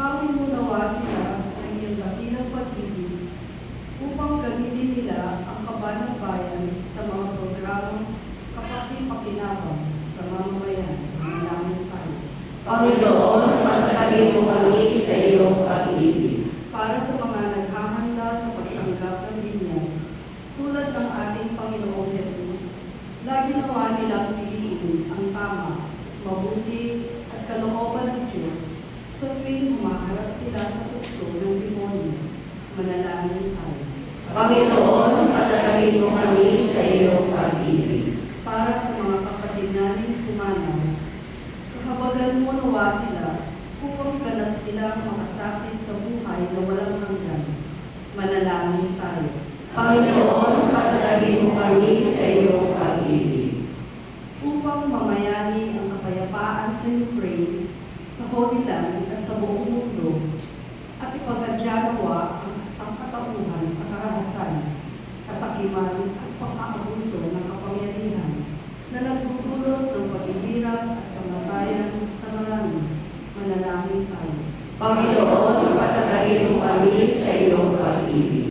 Bawin mo nawa sila ng iyong dakilang pag-ibig upang gamitin nila ang kaba ng bayan sa mga programang kapaki-pakinabang sa mamamayan. Manalangin tayo. Panginoon, patatagin mo kami sa iyong pag-ibig. Para sa mga naghahanda sa pagtanggap ng binyag, tulad ng ating Panginoong Yesus, lagi nawa nilang piliin ang tama, mabuti at kalooban ng Diyos sa tuwing humaharap sila sa tukso ng demonyo. Manalangin tayo. Panginoon, patatagin mo kami sa iyong pag-ibig. Para sa mga kapatid namin pumanaw, kahabagan mo nawa sila upang ganap silang makasakit sa buhay na walang hanggan. Manalangin tayo. Panginoon, patatagin mo kami sa iyong pag-ibig. Upang mamayani ang kapayapaan sa Ukraine, sa Holy Land at sa buong mundo, at ipagkadyanawa ang sangkatauhan sa karahasan, kasakiman at pang-aabuso ng kapangyarihan na nagdudulot ng paghihirap at kamatayan sa marami. Manalangin tayo. Panginoon, patatagin mo kami sa iyong pag-ibig.